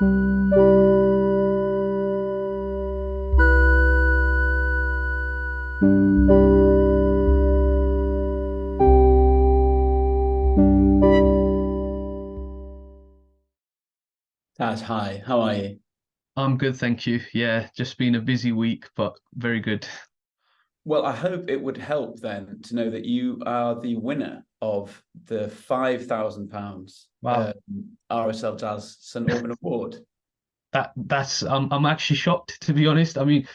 Taj, hi, how are you? I'm good, thank you. Yeah, just been a busy week, but very good. Well, I hope it would help then to know that you are the winner of the £5,000 Wow. RSL Giles St Aubyn Award. That's I'm actually shocked to be honest. I mean,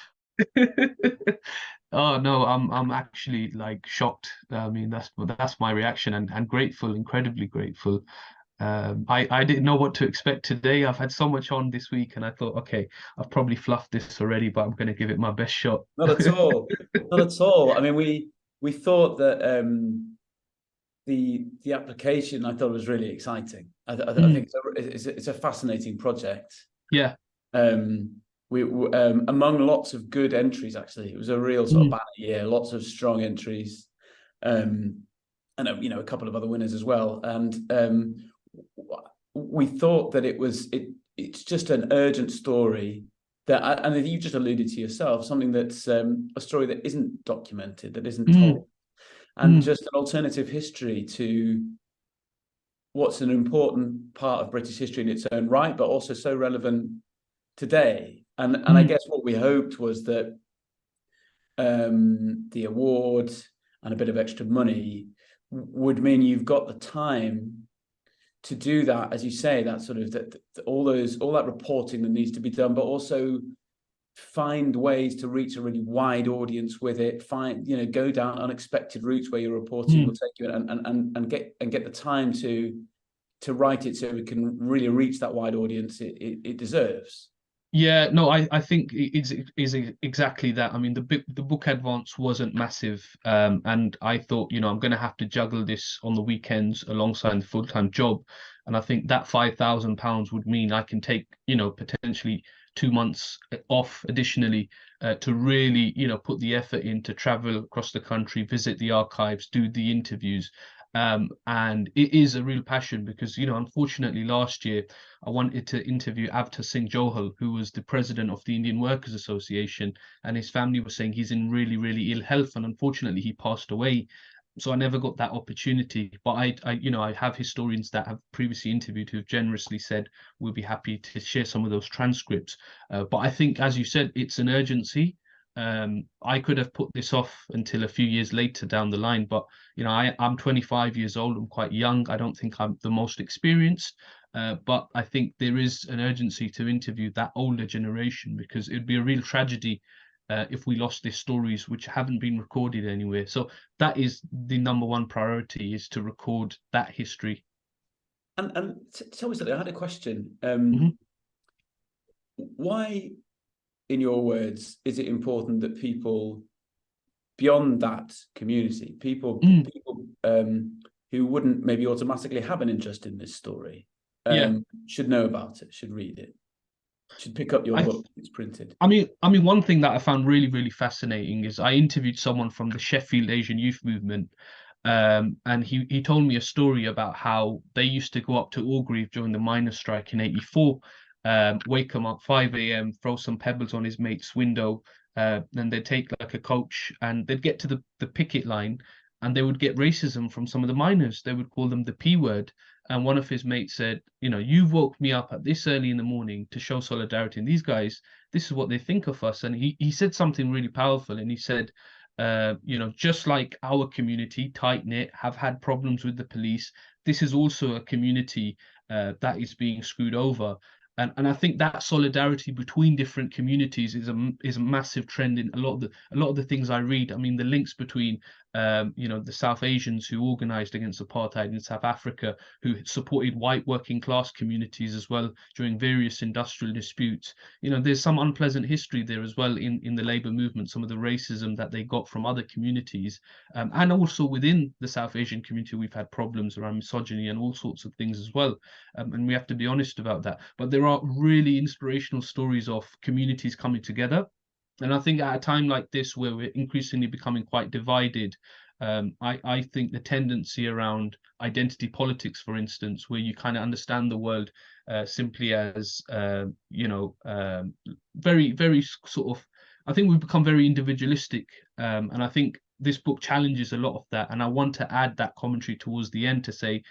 oh no, I'm actually like shocked. I mean, that's my reaction and grateful, incredibly grateful. I didn't know what to expect today. I've had so much on this week, and I thought, okay, I've probably fluffed this already, but I'm going to give it my best shot. Not at all, not at all. I mean, we thought that the application I thought was really exciting. I Mm, think it's a fascinating project. yeah. Um, we among lots of good entries, actually, it was a real sort of Mm, banner year. Lots of strong entries. Um, and a couple of other winners as well. And we thought that it's just an urgent story that, and you just alluded to yourself, something that's a story that isn't documented, that isn't mm, told, and mm, just an alternative history to what's an important part of British history in its own right, but also so relevant today. And I mm. guess what we hoped was that the award and a bit of extra money would mean you've got the time to do that, as you say, that sort of all that reporting that needs to be done, but also find ways to reach a really wide audience with it. Go down unexpected routes where your reporting will Mm. take you, and get the time to write it so we can really reach that wide audience it deserves. Yeah, no, I think it's exactly that. I mean, the book advance wasn't massive, and I thought, I'm going to have to juggle this on the weekends alongside the full-time job, and I think that £5,000 would mean I can take, potentially 2 months off additionally, to really, put the effort in to travel across the country, visit the archives, do the interviews. And it is a real passion because, unfortunately last year I wanted to interview Avtar Singh Johal, who was the president of the Indian Workers Association, and his family was saying he's in really, really ill health, and unfortunately he passed away. So I never got that opportunity. But I have historians that have previously interviewed who've generously said we'll be happy to share some of those transcripts. But I think, as you said, it's an urgency. I could have put this off until a few years later down the line, but I'm 25 years old. I'm quite young. I don't think I'm the most experienced. But I think there is an urgency to interview that older generation because it'd be a real tragedy if we lost their stories, which haven't been recorded anywhere. So that is the number one priority: is to record that history. And tell me something. I had a question. Mhm. Why, in your words, is it important that people beyond that community, Mm, who wouldn't maybe automatically have an interest in this story, yeah, should know about it, should read it, should pick up your I book if it's printed? I mean, one thing that I found really, really fascinating is I interviewed someone from the Sheffield Asian Youth Movement, and he told me a story about how they used to go up to Orgreave during the miners' strike in '84, wake him up 5 a.m., throw some pebbles on his mate's window, then they'd take like a coach and they'd get to the picket line, and they would get racism from some of the miners. They would call them the P word. And one of his mates said, you've woke me up at this early in the morning to show solidarity. And these guys, this is what they think of us. And he said something really powerful. And he said, just like our community, tight knit, have had problems with the police, this is also a community that is being screwed over. And I think that solidarity between different communities is a massive trend in a lot of the things I read. I mean, the links between the South Asians who organized against apartheid in South Africa, who supported white working class communities as well during various industrial disputes. There's some unpleasant history there as well in the labor movement, some of the racism that they got from other communities. And also within the South Asian community, we've had problems around misogyny and all sorts of things as well. And we have to be honest about that. But there are really inspirational stories of communities coming together. And I think at a time like this, where we're increasingly becoming quite divided, I think the tendency around identity politics, for instance, where you kind of understand the world simply as very, very sort of, I think we've become very individualistic, and I think this book challenges a lot of that. And I want to add that commentary towards the end to say,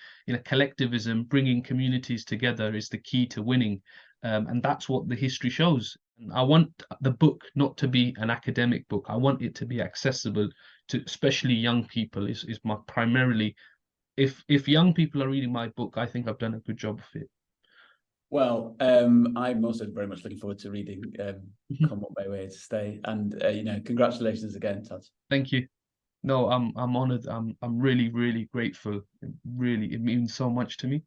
collectivism, bringing communities together, is the key to winning, and that's what the history shows. And I want the book not to be an academic book. I want it to be accessible to especially young people. Is my primarily, if young people are reading my book, I think I've done a good job of it. Well, I'm also very much looking forward to reading Come What May Way to Stay, and congratulations again, Taj. Thank you. No, I'm honored. I'm really, really grateful. Really, it means so much to me.